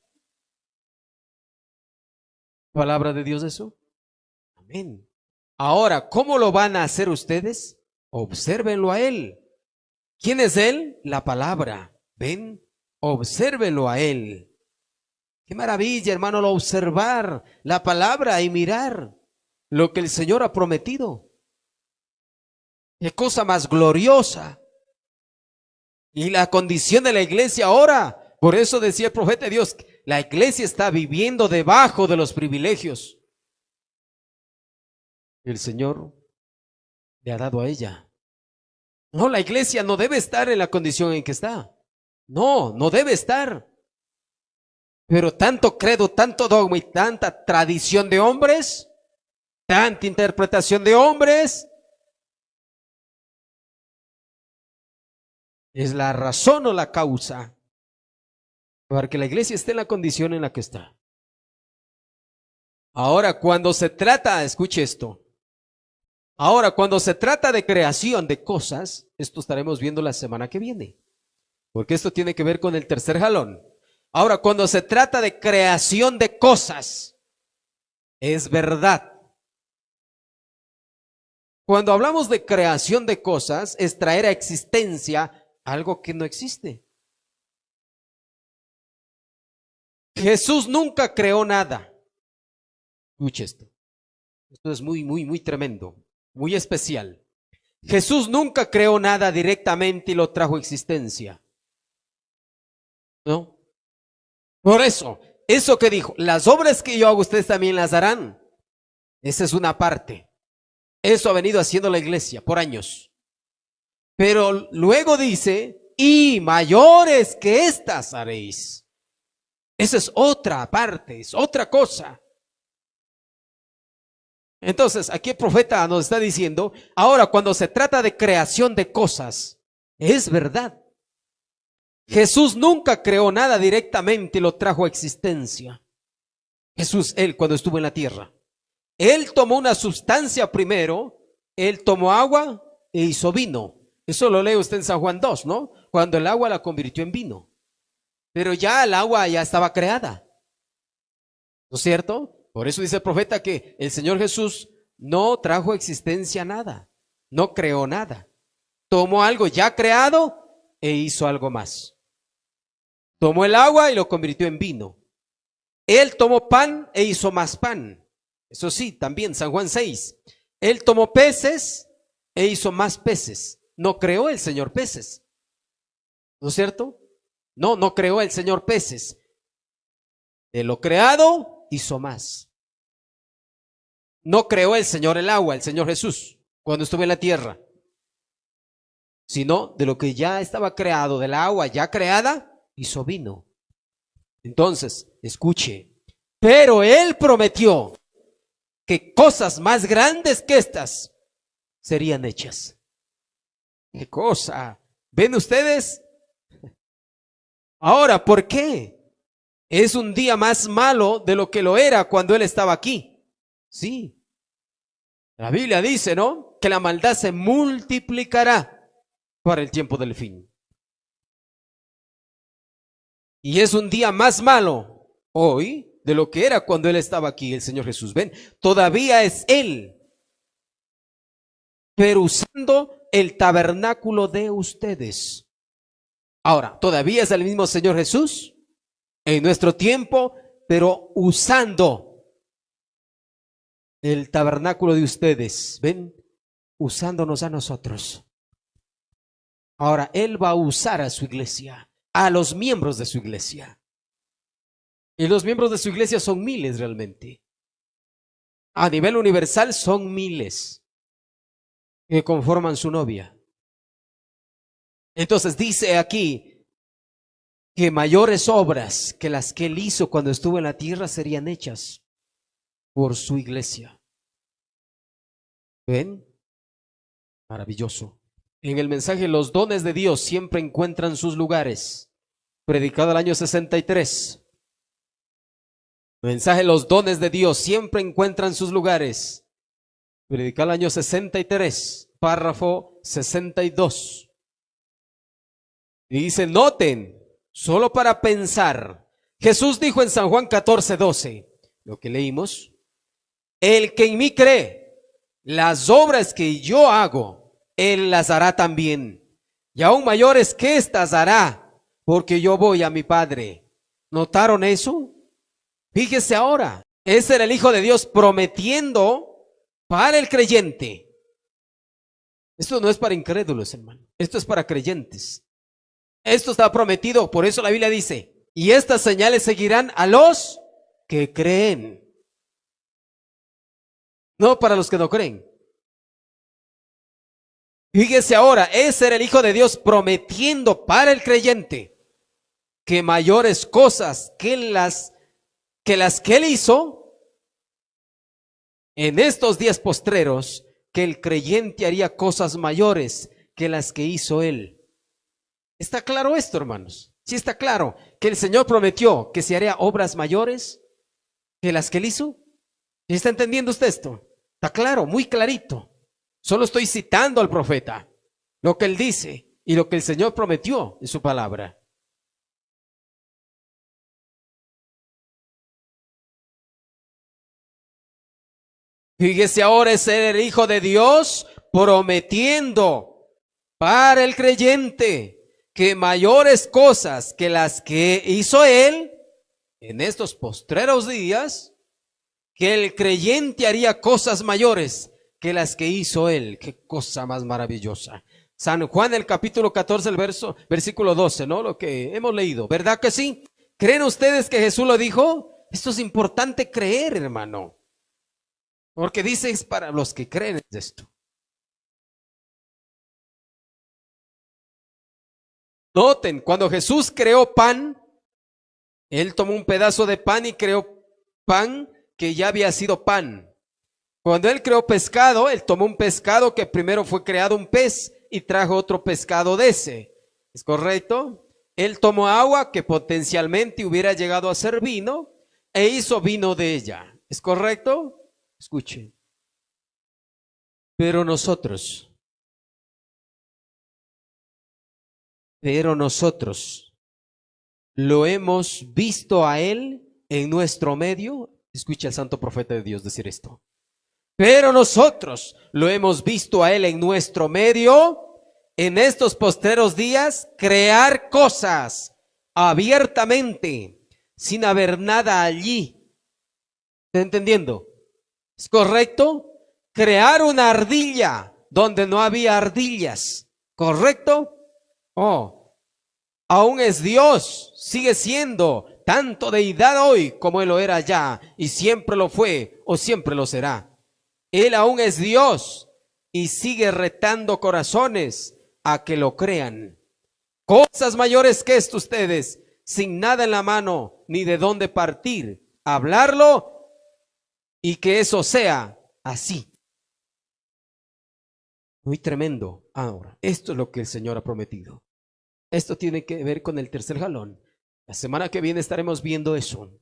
¿Palabra de Dios eso? Amén. Ahora, ¿cómo lo van a hacer ustedes? Obsérvenlo a Él. ¿Quién es Él? La palabra. ¿Ven? Obsérvenlo a Él. Qué maravilla, hermano, lo observar la palabra y mirar lo que el Señor ha prometido. Qué cosa más gloriosa. Y la condición de la iglesia ahora, por eso decía el profeta de Dios, la iglesia está viviendo debajo de los privilegios que el Señor le ha dado a ella. No, la iglesia no debe estar en la condición en que está. No, no debe estar. Pero tanto credo, tanto dogma y tanta tradición de hombres, tanta interpretación de hombres, es la razón o la causa para que la iglesia esté en la condición en la que está. Ahora, cuando se trata, escuche esto. Ahora, cuando se trata de creación de cosas, esto estaremos viendo la semana que viene, porque esto tiene que ver con el tercer jalón. Ahora, cuando se trata de creación de cosas, es verdad. Cuando hablamos de creación de cosas, es traer a existencia algo que no existe. Jesús nunca creó nada. Escuche esto. Esto es muy tremendo, muy especial. Jesús nunca creó nada directamente y lo trajo a existencia. ¿No? Por eso que dijo, las obras que yo hago ustedes también las harán. Esa es una parte. Eso ha venido haciendo la iglesia por años. Pero luego dice, y mayores que estas haréis. Esa es otra parte, es otra cosa. Entonces, aquí el profeta nos está diciendo, ahora cuando se trata de creación de cosas, es verdad. Jesús nunca creó nada directamente y lo trajo a existencia. Jesús, él cuando estuvo en la tierra, él tomó una sustancia primero, él tomó agua e hizo vino. Eso lo lee usted en San Juan 2, ¿no? Cuando el agua la convirtió en vino. Pero ya el agua ya estaba creada. ¿No es cierto? Por eso dice el profeta que el Señor Jesús no trajo a existencia nada, no creó nada. Tomó algo ya creado e hizo algo más. Tomó el agua y lo convirtió en vino. Él tomó pan e hizo más pan. Eso sí, también San Juan 6. Él tomó peces e hizo más peces. No creó el Señor peces. ¿No es cierto? No creó el Señor peces. De lo creado hizo más. No creó el Señor el agua, el Señor Jesús, cuando estuvo en la tierra. Sino de lo que ya estaba creado, del agua ya creada, hizo vino. Entonces, escuche, pero Él prometió que cosas más grandes que estas serían hechas. ¿Qué cosa? ¿Ven ustedes? Ahora, ¿por qué? Es un día más malo de lo que lo era cuando Él estaba aquí. Sí. La Biblia dice, ¿no? que la maldad se multiplicará para el tiempo del fin. Y es un día más malo hoy de lo que era cuando Él estaba aquí, el Señor Jesús. Ven, todavía es Él, pero usando el tabernáculo de ustedes. Ahora, todavía es el mismo Señor Jesús en nuestro tiempo, pero usando el tabernáculo de ustedes. Ven, usándonos a nosotros. Ahora, Él va a usar a su iglesia, a los miembros de su iglesia. Y los miembros de su iglesia son miles realmente. A nivel universal son miles que conforman su novia. Entonces dice aquí que mayores obras que las que Él hizo cuando estuvo en la tierra serían hechas por su iglesia. ¿Ven? Maravilloso. En el mensaje los dones de Dios siempre encuentran sus lugares. Predicado el año 63. Mensaje los dones de Dios siempre encuentran sus lugares. Predicado el año 63, párrafo 62. Y dice, noten, solo para pensar, Jesús dijo en San Juan 14:12, lo que leímos, el que en mí cree, las obras que yo hago, Él las hará también, y aún mayores que estas hará, porque yo voy a mi Padre. ¿Notaron eso? Fíjese ahora, ese era el Hijo de Dios prometiendo para el creyente. Esto no es para incrédulos, hermano, esto es para creyentes. Esto está prometido, por eso la Biblia dice, y estas señales seguirán a los que creen. No para los que no creen. Fíjese ahora, ese era el Hijo de Dios prometiendo para el creyente que mayores cosas que las que Él hizo en estos días postreros, que el creyente haría cosas mayores que las que hizo Él. ¿Está claro esto, hermanos? Sí está claro que el Señor prometió que se haría obras mayores que las que Él hizo. ¿Sí está entendiendo usted esto? Está claro, muy clarito. Solo estoy citando al profeta, lo que él dice y lo que el Señor prometió en su palabra. Fíjese ahora, es el Hijo de Dios prometiendo para el creyente que mayores cosas que las que hizo Él en estos postreros días, que el creyente haría cosas mayores que las que hizo Él. Qué cosa más maravillosa. San Juan, el capítulo 14, el versículo 12, ¿no? Lo que hemos leído, ¿verdad que sí? ¿Creen ustedes que Jesús lo dijo? Esto es importante creer, hermano, porque dice es para los que creen esto. Noten, cuando Jesús creó pan, Él tomó un pedazo de pan y creó pan que ya había sido pan. Cuando Él creó pescado, Él tomó un pescado que primero fue creado un pez y trajo otro pescado de ese. ¿Es correcto? Él tomó agua que potencialmente hubiera llegado a ser vino e hizo vino de ella. ¿Es correcto? Escuchen. Pero nosotros lo hemos visto a Él en nuestro medio. Escucha al santo profeta de Dios decir esto. Pero nosotros lo hemos visto a Él en nuestro medio, en estos postreros días, crear cosas abiertamente, sin haber nada allí. ¿Está entendiendo? ¿Es correcto? Crear una ardilla donde no había ardillas. ¿Correcto? Oh, aún es Dios, sigue siendo tanto deidad hoy como Él lo era ya, y siempre lo fue o siempre lo será. Él aún es Dios y sigue retando corazones a que lo crean. Cosas mayores que esto ustedes, sin nada en la mano ni de dónde partir, hablarlo y que eso sea así. Muy tremendo. Ahora, esto es lo que el Señor ha prometido. Esto tiene que ver con el tercer jalón. La semana que viene estaremos viendo eso.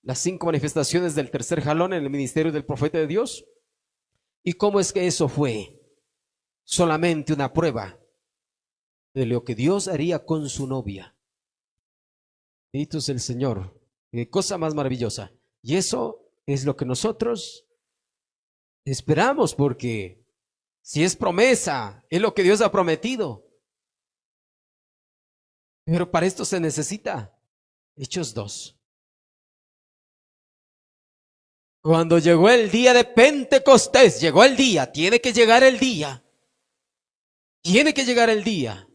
Las 5 manifestaciones del tercer jalón en el ministerio del profeta de Dios. ¿Y cómo es que eso fue? solamente una prueba de lo que Dios haría con su novia. Bendito es el Señor. Qué cosa más maravillosa. Y eso es lo que nosotros esperamos, porque si es promesa, es lo que Dios ha prometido. Pero para esto se necesita Hechos 2. Cuando llegó el día de Pentecostés, llegó el día, tiene que llegar el día. Tiene que llegar el día.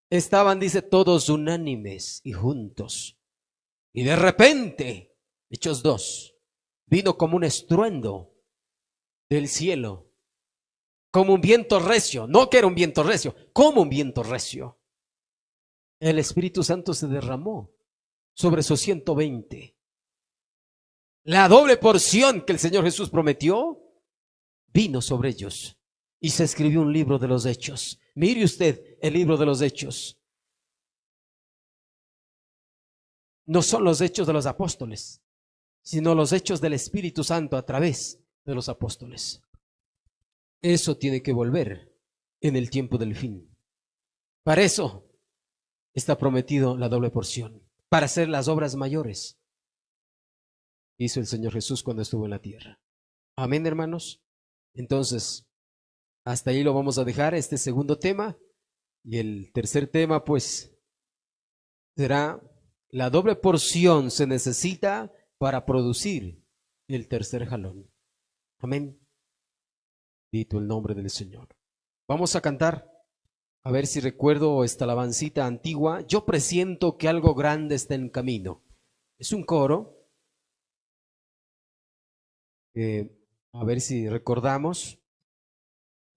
Estaban, dice, todos unánimes y juntos. Y de repente, Hechos 2, vino como un estruendo del cielo, como un viento recio. No que era un viento recio, como un viento recio. El Espíritu Santo se derramó sobre esos 120. La doble porción que el Señor Jesús prometió vino sobre ellos. Y se escribió un libro de los Hechos. Mire usted el libro de los Hechos. No son los hechos de los apóstoles, sino los hechos del Espíritu Santo a través de los apóstoles. Eso tiene que volver en el tiempo del fin. Para eso está prometido la doble porción, para hacer las obras mayores que hizo el Señor Jesús cuando estuvo en la tierra. Amén, hermanos. Entonces, hasta ahí lo vamos a dejar, este segundo tema. Y el tercer tema, pues, será la doble porción se necesita para producir el tercer jalón. Amén. Bendito el nombre del Señor. Vamos a cantar, a ver si recuerdo esta alabancita antigua. Yo presiento que algo grande está en camino. Es un coro. A ver si recordamos.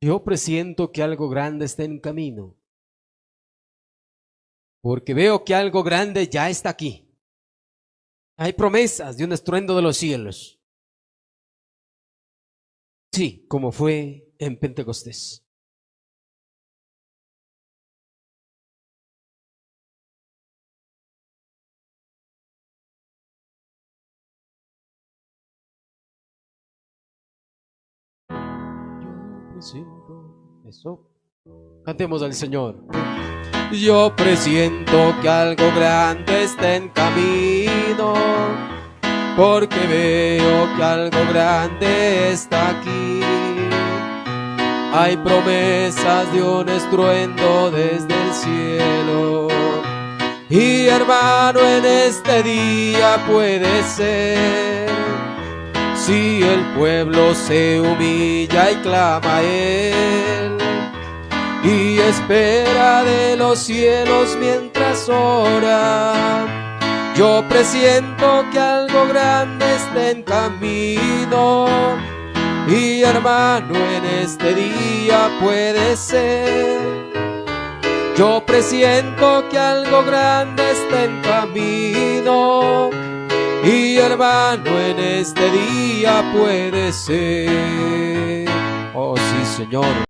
Yo presiento que algo grande está en camino, porque veo que algo grande ya está aquí. Hay promesas de un estruendo de los cielos. Sí, como fue en Pentecostés. Yo presiento eso. Cantemos al Señor. Yo presiento que algo grande está en camino, porque veo que algo grande está aquí. Hay promesas de un estruendo desde el cielo. Y hermano, en este día puede ser, si el pueblo se humilla y clama a Él, y espera de los cielos mientras ora. Yo presiento que algo grande está en camino, y hermano, en este día puede ser. Yo presiento que algo grande está en camino, y hermano, en este día puede ser. Oh sí, Señor.